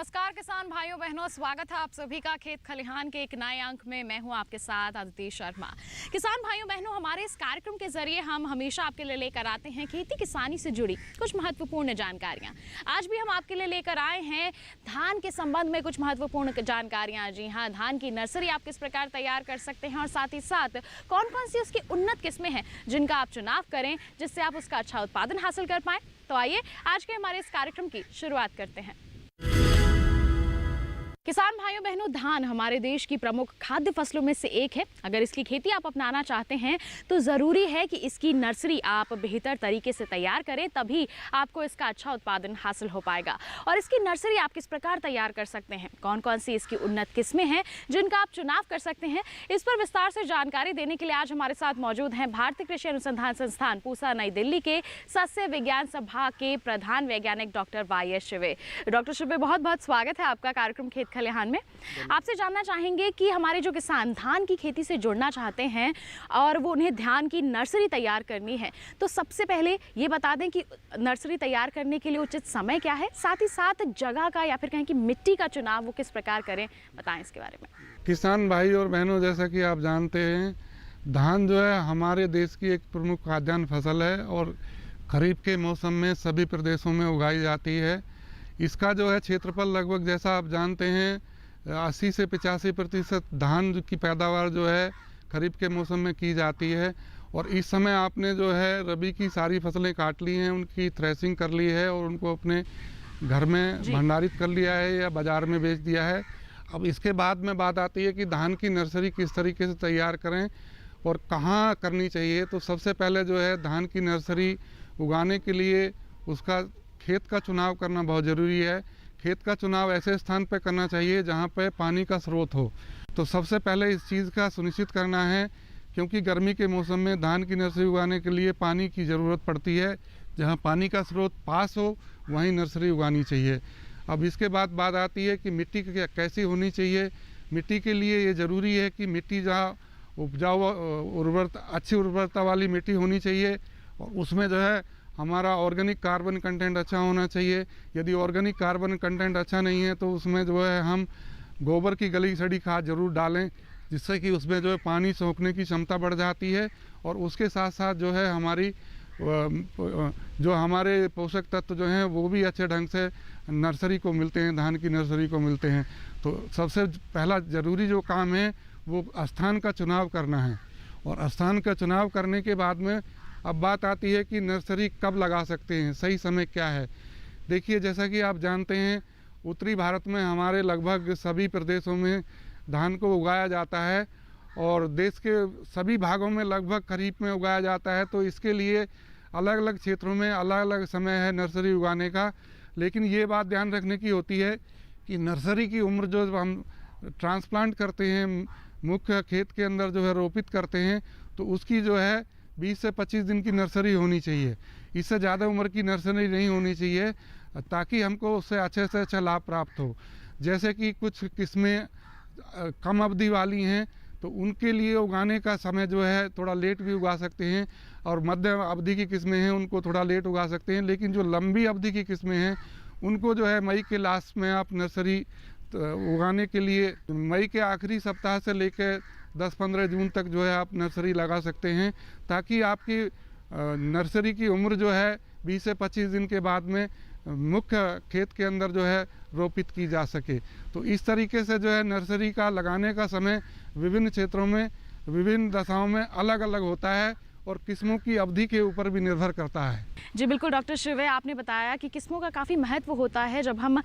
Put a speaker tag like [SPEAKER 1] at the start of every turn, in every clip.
[SPEAKER 1] नमस्कार किसान भाइयों बहनों, स्वागत है आप सभी का खेत खलिहान के एक नए अंक में। मैं हूं आपके साथ अदिति शर्मा। किसान भाइयों बहनों, हमारे इस कार्यक्रम के जरिए हम हमेशा आपके लिए लेकर आते हैं खेती किसानी से जुड़ी कुछ महत्वपूर्ण जानकारियां। आज भी हम आपके लिए लेकर आए हैं धान के संबंध में कुछ महत्वपूर्ण जानकारियां। जी हाँ, धान की नर्सरी आप किस प्रकार तैयार कर सकते हैं और साथ ही साथ कौन कौन सी उसकी उन्नत किस्में हैं जिनका आप चुनाव करें जिससे आप उसका अच्छा उत्पादन हासिल कर पाएं। तो आइए आज के हमारे इस कार्यक्रम की शुरुआत करते हैं। किसान भाइयों बहनों, धान हमारे देश की प्रमुख खाद्य फसलों में से एक है। अगर इसकी खेती आप अपनाना चाहते हैं तो ज़रूरी है कि इसकी नर्सरी आप बेहतर तरीके से तैयार करें, तभी आपको इसका अच्छा उत्पादन हासिल हो पाएगा। और इसकी नर्सरी आप किस प्रकार तैयार कर सकते हैं, कौन कौन सी इसकी उन्नत किस्में हैं जिनका आप चुनाव कर सकते हैं, इस पर विस्तार से जानकारी देने के लिए आज हमारे साथ मौजूद हैं भारतीय कृषि अनुसंधान संस्थान पूसा नई दिल्ली के सस्य विज्ञान सभा के प्रधान वैज्ञानिक डॉक्टर वाई.एस. शिवे। डॉक्टर शिवे, बहुत बहुत स्वागत है आपका कार्यक्रम खेत खलिहान में। आपसे जानना चाहेंगे कि हमारे जो किसान धान की खेती से जुड़ना चाहते हैं और वो उन्हें धान की नर्सरी तैयार करनी है, तो सबसे पहले ये बता दें कि नर्सरी तैयार करने के लिए उचित समय क्या है, साथ ही साथ जगह का या फिर कहें कि मिट्टी का चुनाव वो किस प्रकार करें, बताएं इसके बारे में।
[SPEAKER 2] किसान भाई और बहनों, जैसा कि आप जानते हैं, धान जो है हमारे देश की एक प्रमुख खाद्यान्न फसल है और खरीफ के मौसम में सभी प्रदेशों में उगाई जाती है। इसका जो है क्षेत्रफल लगभग, जैसा आप जानते हैं, 80 से 85% धान की पैदावार जो है खरीफ के मौसम में की जाती है। और इस समय आपने जो है रबी की सारी फसलें काट ली हैं, उनकी थ्रेसिंग कर ली है और उनको अपने घर में भंडारित कर लिया है या बाज़ार में बेच दिया है। अब इसके बाद में बात आती है कि धान की नर्सरी किस तरीके से तैयार करें और कहाँ करनी चाहिए। तो सबसे पहले जो है धान की नर्सरी उगाने के लिए उसका खेत का चुनाव करना बहुत ज़रूरी है। खेत का चुनाव ऐसे स्थान पर करना चाहिए जहाँ पर पानी का स्रोत हो। तो सबसे पहले इस चीज़ का सुनिश्चित करना है, क्योंकि गर्मी के मौसम में धान की नर्सरी उगाने के लिए पानी की ज़रूरत पड़ती है। जहाँ पानी का स्रोत पास हो वहीं नर्सरी उगानी चाहिए। अब इसके बाद बात आती है कि मिट्टी कैसी होनी चाहिए। मिट्टी के लिए ये ज़रूरी है कि मिट्टी जहाँ उपजाऊ उर्वरता, अच्छी उर्वरता वाली मिट्टी होनी चाहिए और उसमें जो है हमारा ऑर्गेनिक कार्बन कंटेंट अच्छा होना चाहिए। यदि ऑर्गेनिक कार्बन कंटेंट अच्छा नहीं है तो उसमें जो है हम गोबर की गली सड़ी खाद जरूर डालें, जिससे कि उसमें जो है पानी सोखने की क्षमता बढ़ जाती है। और उसके साथ साथ जो है हमारी जो हमारे पोषक तत्व जो हैं वो भी अच्छे ढंग से नर्सरी को मिलते हैं, धान की नर्सरी को मिलते हैं। तो सबसे पहला ज़रूरी जो काम है वो स्थान का चुनाव करना है। और स्थान का चुनाव करने के बाद में अब बात आती है कि नर्सरी कब लगा सकते हैं, सही समय क्या है। देखिए, जैसा कि आप जानते हैं, उत्तरी भारत में हमारे लगभग सभी प्रदेशों में धान को उगाया जाता है और देश के सभी भागों में लगभग खरीफ में उगाया जाता है। तो इसके लिए अलग अलग क्षेत्रों में अलग अलग समय है नर्सरी उगाने का। लेकिन ये बात ध्यान रखने की होती है कि नर्सरी की उम्र जो हम ट्रांसप्लांट करते हैं, मुख्य खेत के अंदर जो है रोपित करते हैं, तो उसकी जो है 20 से 25 दिन की नर्सरी होनी चाहिए। इससे ज़्यादा उम्र की नर्सरी नहीं होनी चाहिए, ताकि हमको उससे अच्छे से अच्छा लाभ प्राप्त हो। जैसे कि कुछ किस्में कम अवधि वाली हैं तो उनके लिए उगाने का समय जो है थोड़ा लेट भी उगा सकते हैं, और मध्यम अवधि की किस्में हैं उनको थोड़ा लेट उगा सकते हैं। लेकिन जो लंबी अवधि की किस्में हैं उनको जो है मई के लास्ट में आप नर्सरी उगाने के लिए मई के आखिरी सप्ताह से लेकर 10-15 जून तक जो है आप नर्सरी लगा सकते हैं, ताकि आपकी नर्सरी की उम्र जो है 20 से 25 दिन के बाद में मुख्य खेत के अंदर जो है रोपित की जा सके। तो इस तरीके से जो है नर्सरी का लगाने का समय विभिन्न क्षेत्रों में विभिन्न दशाओं में अलग अलग होता है और किस्मों की अवधि के ऊपर भी निर्भर करता है।
[SPEAKER 1] जी बिल्कुल डॉक्टर शिवे, आपने बताया कि किस्मों का काफ़ी महत्व होता है जब हम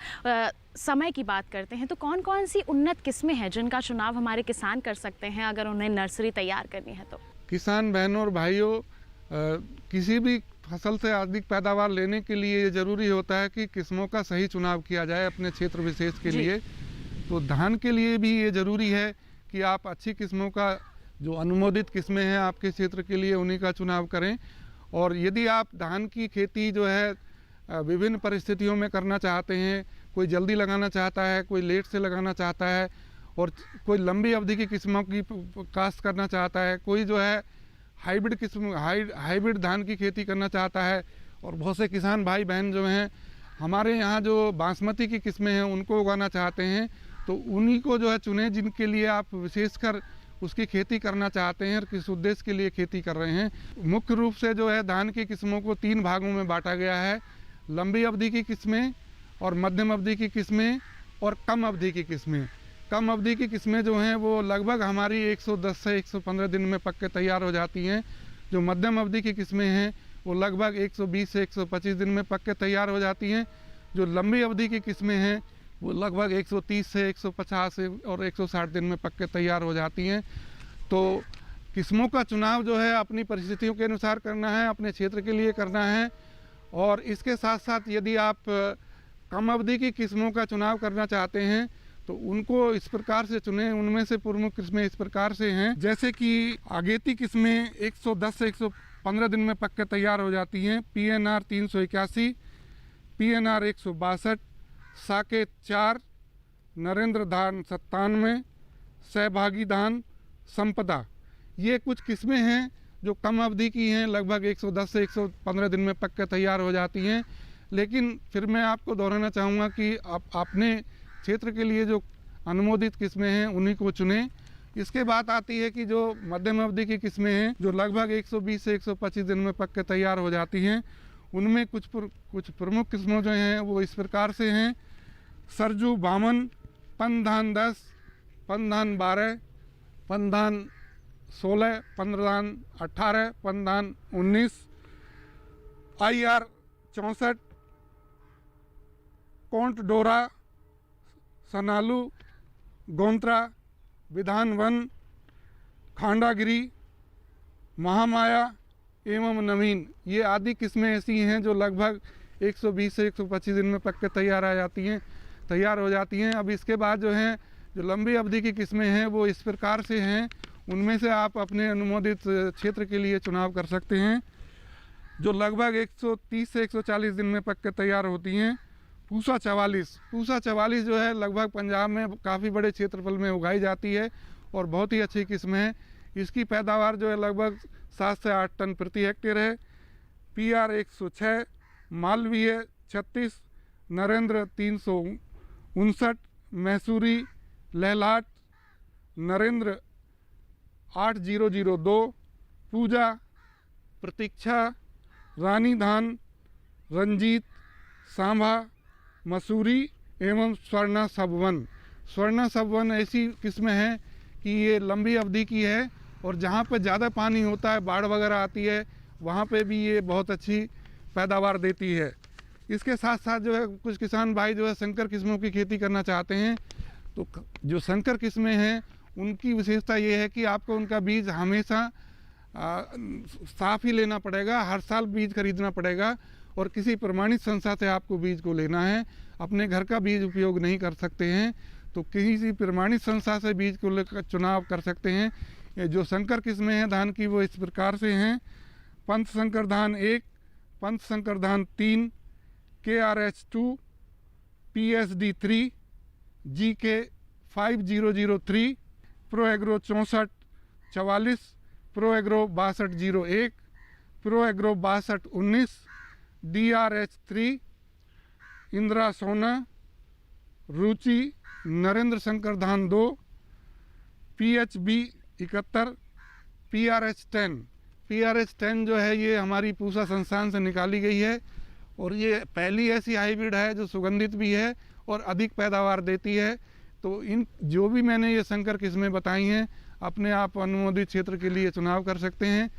[SPEAKER 1] समय की बात करते हैं। तो कौन कौन सी उन्नत किस्में हैं जिनका चुनाव हमारे किसान कर सकते हैं अगर उन्हें नर्सरी तैयार करनी है? तो
[SPEAKER 2] किसान बहनों और भाइयों, किसी भी फसल से अधिक पैदावार लेने के लिए ये ज़रूरी होता है कि किस्मों का सही चुनाव किया जाए अपने क्षेत्र विशेष के लिए। तो धान के लिए भी ये ज़रूरी है कि आप अच्छी किस्मों का, जो अनुमोदित किस्में हैं आपके क्षेत्र के लिए, उन्हीं का चुनाव करें। और यदि आप धान की खेती जो है विभिन्न परिस्थितियों में करना चाहते हैं, कोई जल्दी लगाना चाहता है, कोई लेट से लगाना चाहता है, और कोई लंबी अवधि की किस्मों की काश्त करना चाहता है, कोई जो है हाइब्रिड किस्म हाइब्रिड धान की खेती करना चाहता है, और बहुत से किसान भाई बहन जो हैं हमारे यहाँ जो बासमती की किस्में हैं उनको उगाना चाहते हैं तो उन्हीं को जो है चुने जिनके लिए आप विशेषकर उसकी खेती करना चाहते हैं और किस उद्देश्य के लिए खेती कर रहे हैं। मुख्य रूप से जो है धान की किस्मों को 3 भागों में बांटा गया है, लंबी अवधि की किस्में और मध्यम अवधि की किस्में और कम अवधि की किस्में। कम अवधि की किस्में जो हैं वो लगभग हमारी 110 से 115 दिन में पक के तैयार हो जाती हैं। जो मध्यम अवधि की किस्में हैं वो लगभग 120 से 125 दिन में पक के तैयार हो जाती हैं। जो लंबी अवधि की किस्में हैं वो लगभग 130 से 150 और 160 दिन में पक के तैयार हो जाती हैं। तो किस्मों का चुनाव जो है अपनी परिस्थितियों के अनुसार करना है, अपने क्षेत्र के लिए करना है। और इसके साथ साथ यदि आप कम अवधि की किस्मों का चुनाव करना चाहते हैं तो उनको इस प्रकार से चुनें। उनमें से प्रमुख किस्में इस प्रकार से हैं, जैसे कि आगेती किस्में 110 से 115 दिन में पक के तैयार हो जाती हैं। PNR 381, PNR 162, साकेत 4, नरेंद्र धान 97, सहभागी धान, संपदा, ये कुछ किस्में हैं जो कम अवधि की हैं, लगभग 110 से 115 दिन में पक के तैयार हो जाती हैं। लेकिन फिर मैं आपको दोहराना चाहूँगा कि आप अपने क्षेत्र के लिए जो अनुमोदित किस्में हैं उन्हीं को चुनें। इसके बाद आती है कि जो मध्यम अवधि की किस्में हैं जो लगभग 120 से 125 दिन में पक के तैयार हो जाती हैं, उनमें कुछ प्रमुख किस्में जो हैं वो इस प्रकार से हैं। सरजू 52, पंधान 10, पंधान 12, पंधान 16, पंधान 18, पंधान 19, IR 64, कोंट डोरा, सनालू, गोंत्रा, विधान वन, खांडागिरी, महामाया एवं नवीन, ये आदि किस्में ऐसी हैं जो लगभग 120 से 125 दिन में पक के तैयार हो जाती हैं। अब इसके बाद जो हैं जो लंबी अवधि की किस्में हैं वो इस प्रकार से हैं। उनमें से आप अपने अनुमोदित क्षेत्र के लिए चुनाव कर सकते हैं, जो लगभग 130 से 140 दिन में पक के तैयार होती हैं। पूसा 44 जो है लगभग पंजाब में काफ़ी बड़े क्षेत्रफल में उगाई जाती है और बहुत ही अच्छी किस्म है। इसकी पैदावार जो है लगभग 7 से 8 टन प्रति हेक्टेयर है। PR 106, मालवीय 36, नरेंद्र 359, मैसूरी, लहलाट, नरेंद्र 8002, पूजा, प्रतीक्षा, रानी धान, रंजीत, सांभा, मसूरी एवं स्वर्णा सबवन ऐसी किस्में हैं कि ये लंबी अवधि की है और जहाँ पर ज़्यादा पानी होता है, बाढ़ वगैरह आती है, वहाँ पे भी ये बहुत अच्छी पैदावार देती है। इसके साथ साथ जो है कुछ किसान भाई जो है संकर किस्मों की खेती करना चाहते हैं। तो जो संकर किस्में हैं उनकी विशेषता ये है कि आपको उनका बीज हमेशा साफ ही लेना पड़ेगा, हर साल बीज खरीदना पड़ेगा और किसी प्रमाणित संस्था से आपको बीज को लेना है। अपने घर का बीज उपयोग नहीं कर सकते हैं, तो किसी प्रमाणित संस्था से बीज को लेकर चुनाव कर सकते हैं। जो संकर किस्में हैं धान की वो इस प्रकार से हैं। पंत संकर धान 1, पंत संकर धान 3, KRH 2, PSD 3, GK 5003, pro agro 6444, pro agro 6201, pro agro 6219, DRH 3, Indira सोना, रुचि, नरेंद्र शंकर धान 2, PHB 71, PRH 10 जो है ये हमारी पूसा संस्थान से निकाली गई है और ये पहली ऐसी हाइब्रिड है जो सुगंधित भी है और अधिक पैदावार देती है। तो इन जो भी मैंने ये संकर किस्में बताई हैं अपने आप अनुमोदित क्षेत्र के लिए चुनाव कर सकते हैं।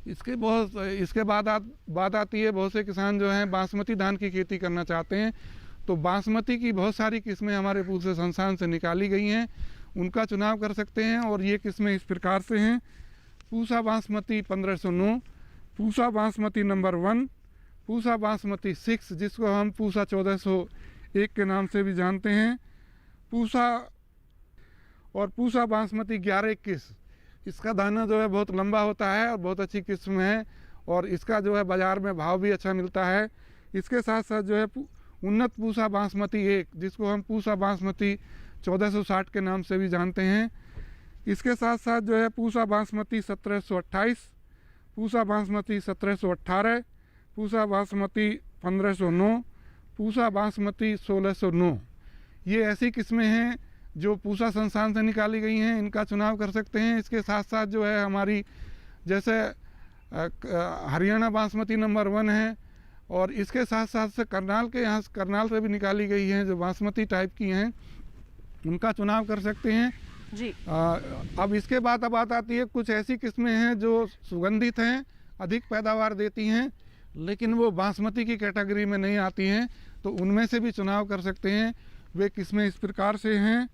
[SPEAKER 2] इसके बाद आती है बहुत से किसान जो हैं बासमती धान की खेती करना चाहते हैं। तो बासमती की बहुत सारी किस्में हमारे पूसे संस्थान से निकाली गई हैं, उनका चुनाव कर सकते हैं और ये किस्में इस प्रकार से हैं। पूसा बासमती 1509, पूसा बासमती नंबर 1, पूसा बासमती 6 जिसको हम पूसा 1401 के नाम से भी जानते हैं, पूसा और पूसा बासमती 1121। इसका दाना जो है बहुत लंबा होता है और बहुत अच्छी किस्म है और इसका जो है बाज़ार में भाव भी अच्छा मिलता है। इसके साथ साथ जो है उन्नत पूसा बासमती 1 जिसको हम पूसा बासमती 1460 के नाम से भी जानते हैं। इसके साथ साथ जो है पूसा बासमती 1728, पूसा बासमती 1718, पूसा बासमती 1509, पूसा बासमती 1609। ये ऐसी किस्में हैं जो पूसा संस्थान से निकाली गई हैं, इनका चुनाव कर सकते हैं। इसके साथ साथ जो है हमारी जैसे हरियाणा बासमती नंबर 1 है, और इसके साथ साथ से करनाल के यहाँ करनाल से भी निकाली गई हैं जो बासमती टाइप की हैं, उनका चुनाव कर सकते हैं
[SPEAKER 1] जी।
[SPEAKER 2] अब इसके बाद अब बात आती है, कुछ ऐसी किस्में हैं जो सुगंधित हैं, अधिक पैदावार देती हैं, लेकिन वो बासमती की कैटेगरी में नहीं आती हैं, तो उनमें से भी चुनाव कर सकते हैं। वे किस्में इस प्रकार से हैं: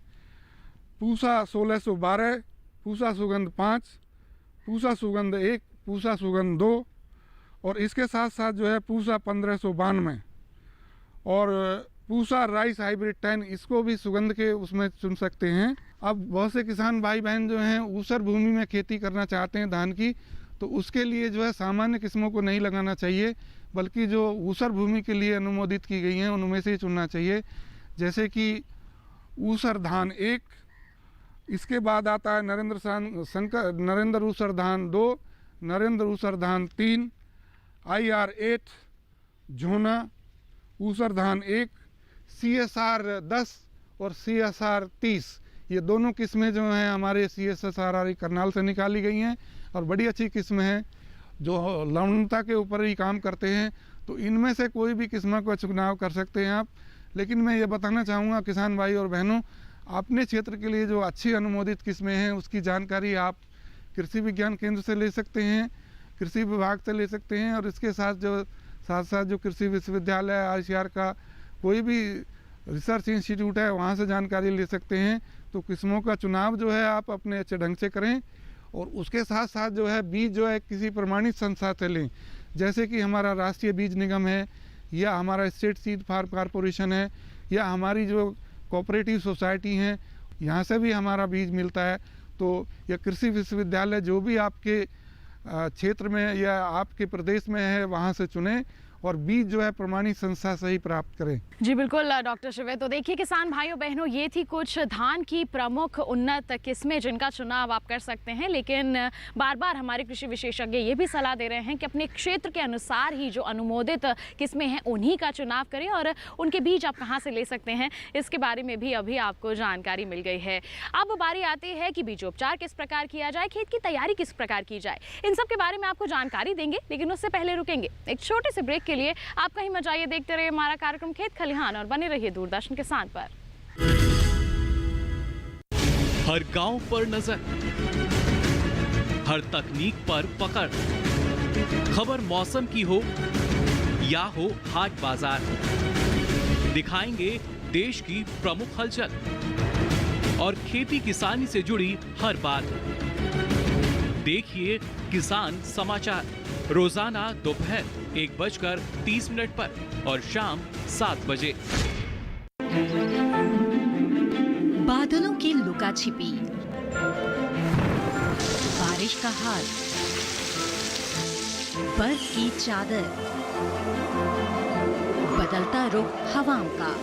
[SPEAKER 2] पूसा 1612, पूसा सुगंध 5, पूसा सुगंध 1, पूसा सुगंध 2, और इसके साथ साथ जो है पूसा 1592 और पूसा राइस हाइब्रिड 10, इसको भी सुगंध के उसमें चुन सकते हैं। अब बहुत से किसान भाई बहन जो हैं ऊसर भूमि में खेती करना चाहते हैं धान की, तो उसके लिए जो है सामान्य किस्मों को नहीं लगाना चाहिए, बल्कि जो ऊसर भूमि के लिए अनुमोदित की गई हैं उनमें से ही चुनना चाहिए। जैसे कि ऊसर धान 1, इसके बाद आता है नरेंद्र ऊसर धान 2, नरेंद्र ऊसर धान 3, IR 8, झोना ऊसर धान 1, CSR 10 और CSR 30। ये दोनों किस्में जो हैं हमारे CSSRR करनाल से निकाली गई हैं और बड़ी अच्छी किस्में हैं जो लवणता के ऊपर ही काम करते हैं। तो इनमें से कोई भी किस्म का चुनाव कर सकते हैं आप। लेकिन मैं ये बताना चाहूँगा किसान भाई और बहनों, अपने क्षेत्र के लिए जो अच्छी अनुमोदित किस्में हैं उसकी जानकारी आप कृषि विज्ञान केंद्र से ले सकते हैं, कृषि विभाग से ले सकते हैं, और इसके साथ साथ जो कृषि विश्वविद्यालय ICAR का कोई भी रिसर्च इंस्टीट्यूट है वहाँ से जानकारी ले सकते हैं। तो किस्मों का चुनाव जो है आप अपने अच्छे ढंग से करें, और उसके साथ साथ जो है बीज जो है किसी प्रमाणित संस्था से लें, जैसे कि हमारा राष्ट्रीय बीज निगम है, या हमारा स्टेट सीड फार्म कॉरपोरेशन है, या हमारी जो कोऑपरेटिव सोसाइटी हैं, यहाँ से भी हमारा बीज मिलता है। तो यह कृषि विश्वविद्यालय जो भी आपके क्षेत्र में या आपके प्रदेश में है वहाँ से चुनें, और बीज जो है प्रमाणित संस्था से ही प्राप्त करें।
[SPEAKER 1] जी बिल्कुल डॉक्टर शिवे। तो देखिए किसान भाइयों बहनों, ये थी कुछ धान की प्रमुख उन्नत किस्में जिनका चुनाव आप कर सकते हैं। लेकिन बार बार हमारे कृषि विशेषज्ञ ये भी सलाह दे रहे हैं कि अपने क्षेत्र के अनुसार ही जो अनुमोदित किस्में हैं उन्हीं का चुनाव करें, और उनके बीज आप कहाँ से ले सकते हैं इसके बारे में भी अभी आपको जानकारी मिल गई है। अब बारी आती है कि बीजोपचार किस प्रकार किया जाए, खेत की तैयारी किस प्रकार की जाए, इन सब के बारे में आपको जानकारी देंगे। लेकिन उससे पहले रुकेंगे एक छोटे से ब्रेक के लिए। आप कहीं मत जाइए, देखते रहिए हमारा कार्यक्रम खेत खलिहान और बने रहिए दूरदर्शन किसान पर।
[SPEAKER 3] हर गांव पर नजर, हर तकनीक पर पकड़, खबर मौसम की हो या हो हाट बाजार, दिखाएंगे देश की प्रमुख हलचल और खेती किसानी से जुड़ी हर बात। देखिए किसान समाचार रोजाना दोपहर 1:30 पर और शाम 7 बजे।
[SPEAKER 4] बादलों की लुका छिपी, बारिश का हाल, बर्फ की चादर, बदलता रुख हवाओं का,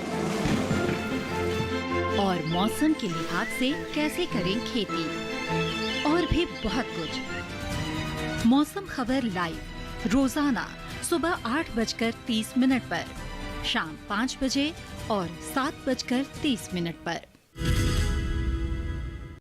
[SPEAKER 4] और मौसम के लिहाज से कैसे करें खेती, और भी बहुत कुछ। मौसम खबर लाइव रोजाना सुबह 8:30 पर, शाम 5 बजे और 7:30 पर।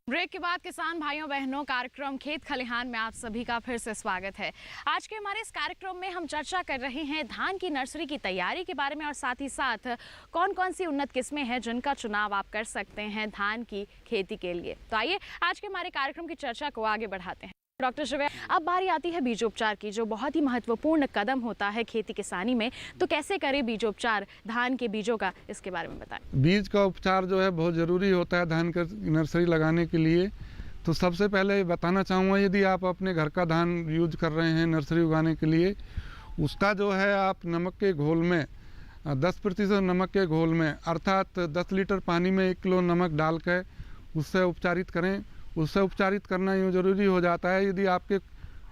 [SPEAKER 1] ब्रेक के बाद किसान भाइयों बहनों, कार्यक्रम खेत खलिहान में आप सभी का फिर से स्वागत है। आज के हमारे इस कार्यक्रम में हम चर्चा कर रहे हैं धान की नर्सरी की तैयारी के बारे में, और साथ ही साथ कौन कौन सी उन्नत किस्में हैं जिनका चुनाव आप कर सकते हैं धान की खेती के लिए। तो आइए आज के हमारे कार्यक्रम की चर्चा को आगे बढ़ाते हैं। डॉक्टर शिवे, अब बारी आती है बीजोपचार की, जो बहुत ही महत्वपूर्ण कदम होता है खेती किसानी में। तो कैसे करें बीजोपचार धान के बीजों का, इसके बारे में बताएं।
[SPEAKER 2] बीज का उपचार जो है बहुत ज़रूरी होता है धान का नर्सरी लगाने के लिए। तो सबसे पहले बताना चाहूँगा, यदि आप अपने घर का धान यूज कर रहे हैं नर्सरी उगाने के लिए, उसका जो है आप नमक के घोल में 10% नमक के घोल में, अर्थात 10 लीटर पानी में 1 किलो नमक डाल कर उससे उपचारित करें। उससे उपचारित करना यूँ ज़रूरी हो जाता है, यदि आपके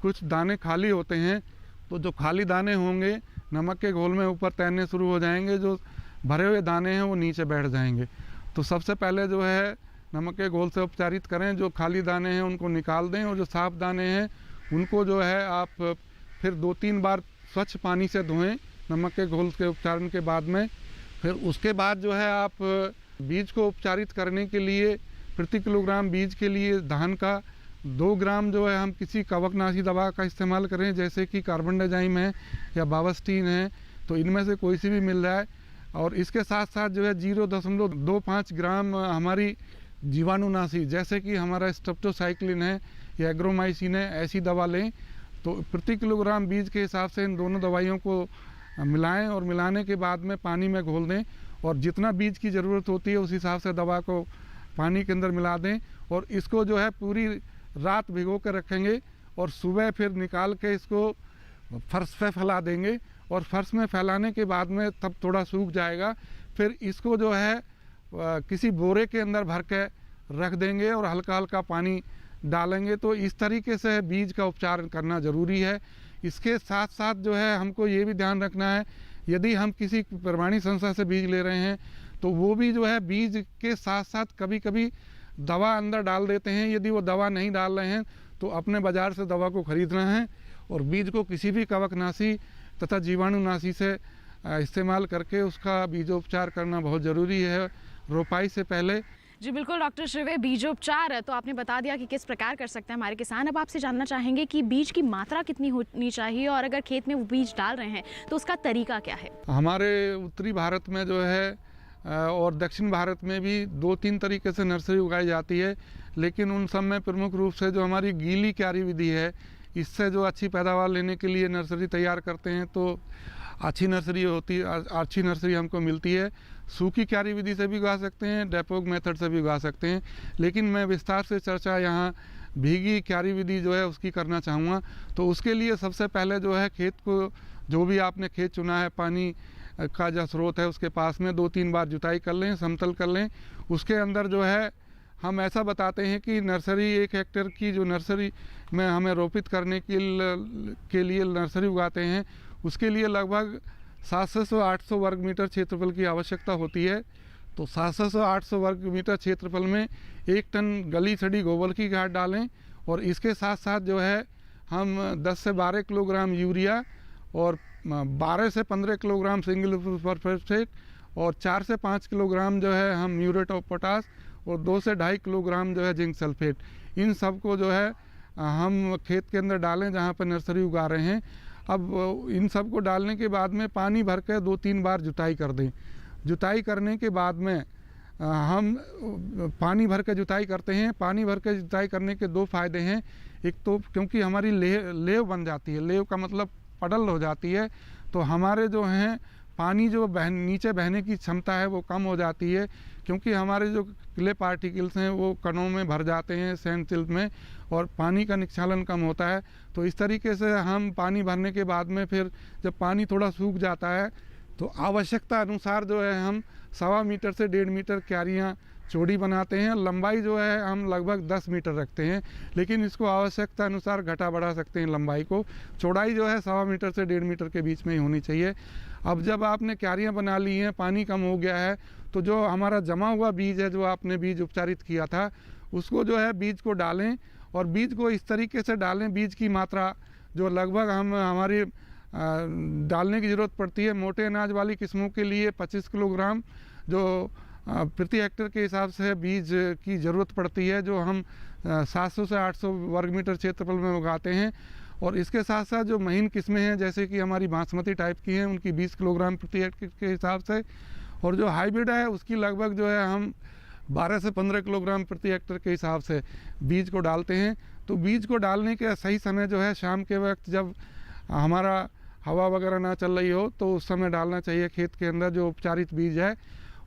[SPEAKER 2] कुछ दाने खाली होते हैं तो जो खाली दाने होंगे नमक के घोल में ऊपर तैरने शुरू हो जाएंगे, जो भरे हुए दाने हैं वो नीचे बैठ जाएंगे। तो सबसे पहले जो है नमक के घोल से उपचारित करें, जो खाली दाने हैं उनको निकाल दें, और जो साफ दाने हैं उनको जो है आप फिर 2-3 बार स्वच्छ पानी से धोएं नमक के घोल के उपचारण के बाद में। फिर उसके बाद जो है आप बीज को उपचारित करने के लिए प्रति किलोग्राम बीज के लिए धान का 2 ग्राम जो है हम किसी कवकनाशी दवा का इस्तेमाल करें, जैसे कि कार्बनडाइजाइम है या बावस्टीन है, तो इनमें से कोई सी भी मिल जाए। और इसके साथ साथ जो है 0.25 ग्राम हमारी जीवाणुनाशी जैसे कि हमारा स्ट्रेप्टोसाइक्लिन है या एग्रोमाइसिन है, ऐसी दवा लें। तो प्रति किलोग्राम बीज के हिसाब से इन दोनों दवाइयों को मिलाएं और मिलाने के बाद में पानी में घोल दें और जितना बीज की ज़रूरत होती है उस हिसाब से दवा को पानी के अंदर मिला दें और इसको जो है पूरी रात भिगो कर रखेंगे और सुबह फिर निकाल के इसको फर्श पे फैला देंगे और फर्श में फैलाने के बाद में तब थोड़ा सूख जाएगा। फिर इसको जो है किसी बोरे के अंदर भर के रख देंगे और हल्का हल्का पानी डालेंगे। तो इस तरीके से बीज का उपचार करना ज़रूरी है। इसके साथ साथ जो है हमको ये भी ध्यान रखना है, यदि हम किसी प्रमाणित संस्था से बीज ले रहे हैं तो वो भी जो है बीज के साथ साथ कभी कभी दवा अंदर डाल देते हैं। यदि वो दवा नहीं डाल रहे हैं तो अपने बाज़ार से दवा को खरीदना है और बीज को किसी भी कवकनाशी तथा जीवाणुनाशी से इस्तेमाल करके उसका बीजोपचार करना बहुत ज़रूरी है रोपाई से पहले।
[SPEAKER 1] जी बिल्कुल डॉक्टर श्रिवे, बीजोपचार तो आपने बता दिया कि किस प्रकार कर सकते हैं हमारे किसान। अब आपसे जानना चाहेंगे कि बीज की मात्रा कितनी होनी चाहिए और अगर खेत में वो बीज डाल रहे हैं तो उसका तरीका क्या है?
[SPEAKER 2] हमारे उत्तरी भारत में जो है और दक्षिण भारत में भी 2-3 तरीके से नर्सरी उगाई जाती है, लेकिन उन सब में प्रमुख रूप से जो हमारी गीली क्यारी विधि है, इससे जो अच्छी पैदावार लेने के लिए नर्सरी तैयार करते हैं तो अच्छी नर्सरी हमको मिलती है। सूखी क्यारी विधि से भी उगा सकते हैं, डेपोक मेथड से भी उगा सकते हैं, लेकिन मैं विस्तार से चर्चा यहाँ भीगी क्यारी विधि जो है उसकी करना चाहूँगा। तो उसके लिए सबसे पहले जो है खेत को, जो भी आपने खेत चुना है, पानी का जो स्रोत है उसके पास में 2-3 बार जुताई कर लें, समतल कर लें। उसके अंदर जो है हम ऐसा बताते हैं कि नर्सरी 1 हेक्टेयर की जो नर्सरी में हमें रोपित करने के लिए नर्सरी उगाते हैं उसके लिए लगभग 700-800 वर्ग मीटर क्षेत्रफल की आवश्यकता होती है। तो 700-800 वर्ग मीटर क्षेत्रफल में 1 टन गली सड़ी गोबर की खाद डालें और इसके साथ साथ जो है हम 10 से 12 किलोग्राम यूरिया और 12 से 15 किलोग्राम सिंगल फॉस्फेट और 4 से 5 किलोग्राम जो है हम म्यूरेट ऑफ पोटाश और 2 से 2.5 किलोग्राम जो है जिंक सल्फेट, इन सब को जो है हम खेत के अंदर डालें जहाँ पर नर्सरी उगा रहे हैं। अब इन सब को डालने के बाद में पानी भर कर 2-3 बार जुताई कर दें। जुताई करने के बाद में हम पानी भर के जुताई करते हैं। पानी भर के जुताई करने के 2 फ़ायदे हैं। एक तो क्योंकि हमारी लेव बन जाती है, लेव का मतलब पडल हो जाती है, तो हमारे जो हैं पानी जो नीचे बहने की क्षमता है वो कम हो जाती है, क्योंकि हमारे जो क्ले पार्टिकल्स हैं वो कणों में भर जाते हैं सैंड सिल्ट में और पानी का निक्षालन कम होता है। तो इस तरीके से हम पानी भरने के बाद में फिर जब पानी थोड़ा सूख जाता है तो आवश्यकता अनुसार जो है हम 1.25 मीटर से 1.5 मीटर क्यारियाँ चौड़ी बनाते हैं। लंबाई जो है हम लगभग 10 मीटर रखते हैं, लेकिन इसको आवश्यकता अनुसार घटा बढ़ा सकते हैं लंबाई को। चौड़ाई जो है 1.25 मीटर से 1.5 मीटर के बीच में ही होनी चाहिए। अब जब आपने क्यारियाँ बना ली हैं, पानी कम हो गया है, तो जो हमारा जमा हुआ बीज है, जो आपने बीज उपचारित किया था, उसको जो है बीज को डालें और बीज को इस तरीके से डालें, बीज की मात्रा जो लगभग हमारी डालने की ज़रूरत पड़ती है। मोटे अनाज वाली किस्मों के लिए 25 किलोग्राम जो प्रति हेक्टेयर के हिसाब से बीज की ज़रूरत पड़ती है, जो हम 700 से 800 वर्ग मीटर क्षेत्रफल में उगाते हैं। और इसके साथ साथ जो महीन किस्में हैं, जैसे कि हमारी बासमती टाइप की हैं, उनकी 20 किलोग्राम प्रति हेक्टेयर के हिसाब से, और जो हाइब्रिड है उसकी लगभग जो है हम 12 से 15 किलोग्राम प्रति हेक्टेयर के हिसाब से बीज को डालते हैं। तो बीज को डालने के सही समय जो है शाम के वक्त, जब हमारा हवा वगैरह ना चल रही हो, तो उस समय डालना चाहिए खेत के अंदर जो उपचारित बीज है।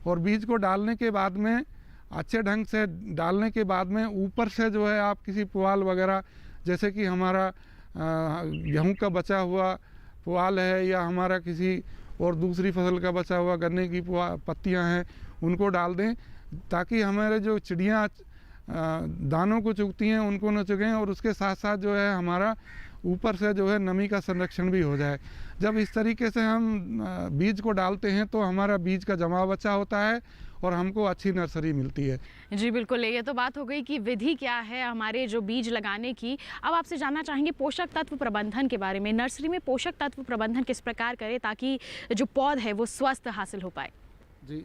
[SPEAKER 2] और बीज को डालने के बाद में अच्छे ढंग से डालने के बाद में ऊपर से जो है आप किसी पुआल वगैरह, जैसे कि हमारा गेहूं का बचा हुआ पुआल है या हमारा किसी और दूसरी फसल का बचा हुआ गन्ने की पत्तियां हैं, उनको डाल दें, ताकि हमारे जो चिड़ियाँ दानों को चुगती हैं उनको न चुगें और उसके साथ साथ जो है हमारा ऊपर से जो है नमी का संरक्षण भी हो जाए। जब इस तरीके से हम बीज को डालते हैं तो हमारा बीज का जमाव अच्छा होता है और हमको अच्छी नर्सरी मिलती है।
[SPEAKER 1] जी बिल्कुल, ये तो बात हो गई कि विधि क्या है हमारे जो बीज लगाने की। अब आपसे जानना चाहेंगे पोषक तत्व प्रबंधन के बारे में। नर्सरी में पोषक तत्व प्रबंधन किस प्रकार करें ताकि जो पौध है वो स्वस्थ हासिल हो पाए?
[SPEAKER 2] जी,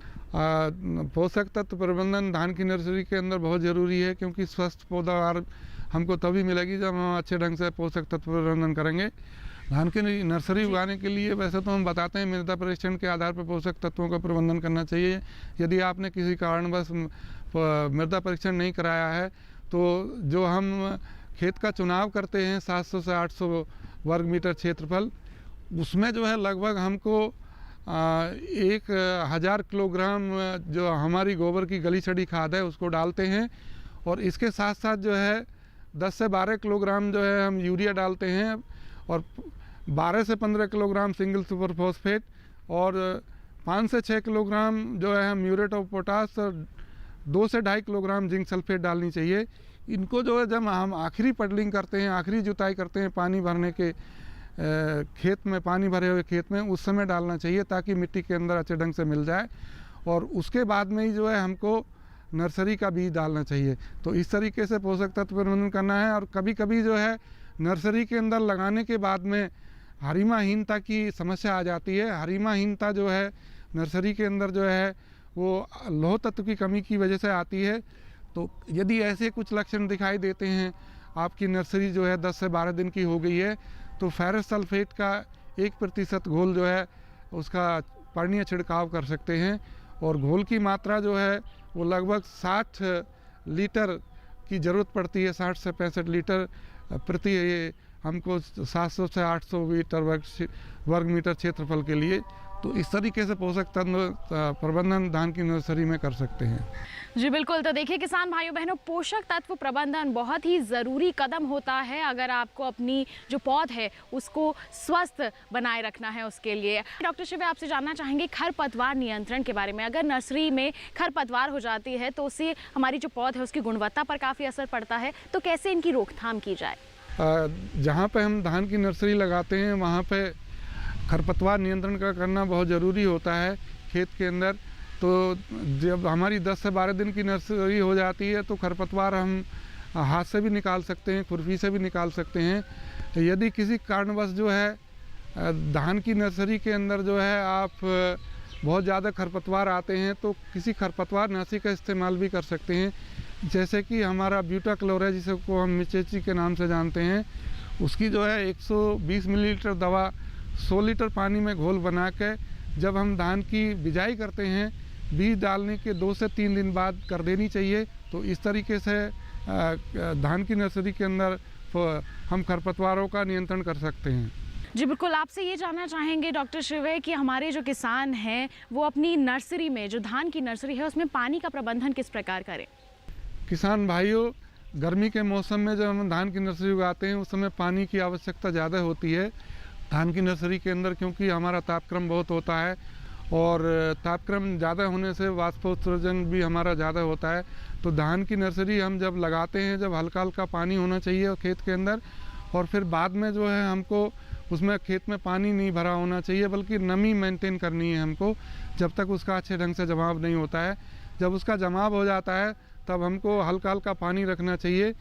[SPEAKER 2] पोषक तत्व प्रबंधन धान की नर्सरी के अंदर बहुत ज़रूरी है, क्योंकि स्वस्थ पैदावार हमको तभी मिलेगी जब हम अच्छे ढंग से पोषक तत्व प्रबंधन करेंगे। धान की नर्सरी उगाने के लिए वैसे तो हम बताते हैं मृदा परीक्षण के आधार पर पोषक तत्वों का प्रबंधन करना चाहिए। यदि आपने किसी कारणवश मृदा परीक्षण नहीं कराया है तो जो हम खेत का चुनाव करते हैं 700 से 800 वर्ग मीटर क्षेत्रफल, उसमें जो है लगभग हमको 1000 किलोग्राम जो हमारी गोबर की गली सड़ी खाद है उसको डालते हैं, और इसके साथ साथ जो है 10 से 12 किलोग्राम जो है हम यूरिया डालते हैं, और 12 से 15 किलोग्राम सिंगल सुपर फॉस्फेट, और 5 से 6 किलोग्राम जो है हम म्यूरेट ऑफ पोटास, और 2 से 2.5 किलोग्राम जिंक सल्फेट डालनी चाहिए। इनको जो है जब हम आखिरी पडलिंग करते हैं, आखिरी जुताई करते हैं पानी भरने के खेत में, पानी भरे हुए खेत में, उस समय डालना चाहिए ताकि मिट्टी के अंदर अच्छे ढंग से मिल जाए, और उसके बाद में ही जो है हमको नर्सरी का बीज डालना चाहिए। तो इस तरीके से पोषक तत्व प्रबंधन करना है। और कभी कभी जो है नर्सरी के अंदर लगाने के बाद में हरिमाहीनता की समस्या आ जाती है। हरिमाहीनता जो है नर्सरी के अंदर जो है वो लौह तत्व की कमी की वजह से आती है। तो यदि ऐसे कुछ लक्षण दिखाई देते हैं, आपकी नर्सरी जो है 10 से 12 दिन की हो गई है, तो फेरस सल्फेट का 1% घोल जो है उसका पर्णीय छिड़काव कर सकते हैं। और घोल की मात्रा जो है वो लगभग 60 लीटर की ज़रूरत पड़ती है, 60 से 65 लीटर प्रति हमको 700 से 800 मीटर वर्ग मीटर क्षेत्रफल के लिए। तो इस तरीके से पोषक तत्व प्रबंधन धान की नर्सरी में कर सकते हैं।
[SPEAKER 1] जी बिल्कुल। तो देखिए किसान भाइयों बहनों, पोषक तत्व प्रबंधन बहुत ही ज़रूरी कदम होता है अगर आपको अपनी जो पौध है उसको स्वस्थ बनाए रखना है उसके लिए। डॉक्टर शिवे, आपसे जानना चाहेंगे खरपतवार नियंत्रण के बारे में। अगर नर्सरी में खरपतवार हो जाती है तो उससे हमारी जो पौध है उसकी गुणवत्ता पर काफ़ी असर पड़ता है, तो कैसे इनकी रोकथाम की जाए?
[SPEAKER 2] जहाँ पे हम धान की नर्सरी लगाते हैं वहाँ पे खरपतवार नियंत्रण का करना बहुत ज़रूरी होता है खेत के अंदर। तो जब हमारी 10 से 12 दिन की नर्सरी हो जाती है तो खरपतवार हम हाथ से भी निकाल सकते हैं, खुरपी से भी निकाल सकते हैं। यदि किसी कारणवश जो है धान की नर्सरी के अंदर जो है आप बहुत ज़्यादा खरपतवार आते हैं तो किसी खरपतवार नाशी का इस्तेमाल भी कर सकते हैं, जैसे कि हमारा ब्यूटाक्लोर, जिसको हम मिचेची के नाम से जानते हैं, उसकी जो है 120 मिलीलीटर दवा 100 लीटर पानी में घोल बना के जब हम धान की बिजाई करते हैं, बीज डालने के 2 से 3 दिन बाद कर देनी चाहिए। तो इस तरीके से धान की नर्सरी के अंदर हम खरपतवारों का नियंत्रण कर सकते हैं।
[SPEAKER 1] जी बिल्कुल। आपसे ये जानना चाहेंगे डॉक्टर शिवे कि हमारे जो किसान हैं वो अपनी नर्सरी में, जो धान की नर्सरी है, उसमें पानी का प्रबंधन किस प्रकार करें?
[SPEAKER 2] किसान भाइयों, गर्मी के मौसम में जब हम धान की नर्सरी उगाते हैं उस समय पानी की आवश्यकता ज़्यादा होती है धान की नर्सरी के अंदर, क्योंकि हमारा तापक्रम बहुत होता है, और तापक्रम ज़्यादा होने से वाष्पोत्सर्जन भी हमारा ज़्यादा होता है। तो धान की नर्सरी हम जब लगाते हैं, जब हल्का हल्का पानी होना चाहिए खेत के अंदर, और फिर बाद में जो है हमको उसमें खेत में पानी नहीं भरा होना चाहिए, बल्कि नमी मेंटेन करनी है हमको, जब तक उसका अच्छे ढंग से जमाव नहीं होता है। जब उसका जमाव हो जाता है तब हमको हल्का हल्का पानी रखना चाहिए,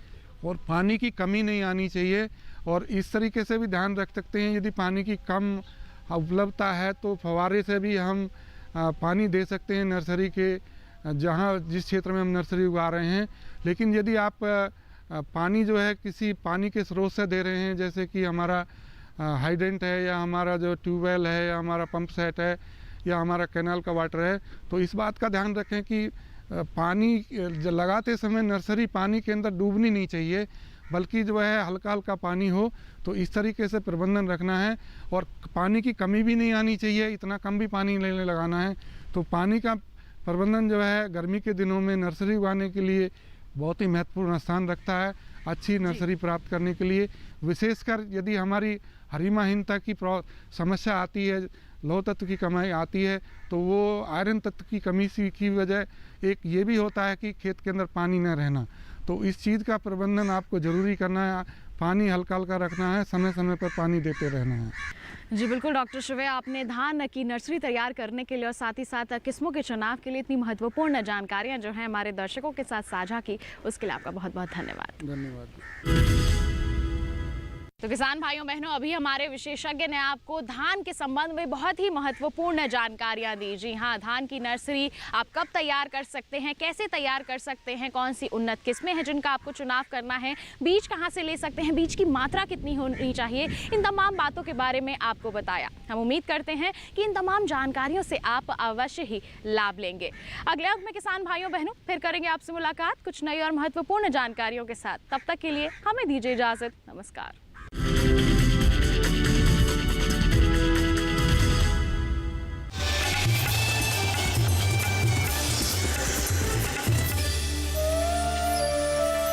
[SPEAKER 2] और पानी की कमी नहीं आनी चाहिए। और इस तरीके से भी ध्यान रख सकते हैं, यदि पानी की कम उपलब्धता है तो फव्वारे से भी हम पानी दे सकते हैं नर्सरी के, जिस क्षेत्र में हम नर्सरी उगा रहे हैं। लेकिन यदि आप पानी जो है किसी पानी के स्रोत से दे रहे हैं, जैसे कि हमारा हाइडेंट है, या हमारा जो ट्यूबवेल है, या हमारा पंप सेट है, या हमारा कैनाल का वाटर है, तो इस बात का ध्यान रखें कि पानी लगाते समय नर्सरी पानी के अंदर डूबनी नहीं चाहिए, बल्कि जो है हल्का हल्का पानी हो। तो इस तरीके से प्रबंधन रखना है, और पानी की कमी भी नहीं आनी चाहिए, इतना कम भी पानी नहीं लगाना है। तो पानी का प्रबंधन जो है गर्मी के दिनों में नर्सरी उगाने के लिए बहुत ही महत्वपूर्ण स्थान रखता है, अच्छी नर्सरी प्राप्त करने के लिए। विशेषकर यदि हमारी हरिमाहीनता की समस्या आती है, लौह तत्व की कमी आती है, तो वो आयरन तत्व की कमी की वजह एक ये भी होता है कि खेत के अंदर पानी न रहना। तो इस चीज़ का प्रबंधन आपको ज़रूरी करना है, पानी हल्का हल्का रखना है, समय समय पर पानी देते रहना है।
[SPEAKER 1] जी बिल्कुल डॉक्टर शिवे, आपने धान की नर्सरी तैयार करने के लिए और साथ ही साथ किस्मों के चुनाव के लिए इतनी महत्वपूर्ण जानकारियाँ जो हैं हमारे दर्शकों के साथ साझा की, उसके लिए आपका बहुत बहुत धन्यवाद।
[SPEAKER 2] धन्यवाद।
[SPEAKER 1] तो किसान भाइयों बहनों, अभी हमारे विशेषज्ञ ने आपको धान के संबंध में बहुत ही महत्वपूर्ण जानकारियां दी। जी हाँ, धान की नर्सरी आप कब तैयार कर सकते हैं, कैसे तैयार कर सकते हैं, कौन सी उन्नत किस्में हैं जिनका आपको चुनाव करना है, बीज कहाँ से ले सकते हैं, बीज की मात्रा कितनी होनी चाहिए, इन तमाम बातों के बारे में आपको बताया। हम उम्मीद करते हैं कि इन तमाम जानकारियों से आप अवश्य ही लाभ लेंगे। अगले अंक में किसान भाइयों बहनों फिर करेंगे आपसे मुलाकात कुछ नई और महत्वपूर्ण जानकारियों के साथ। तब तक के लिए हमें दीजिए इजाजत। नमस्कार।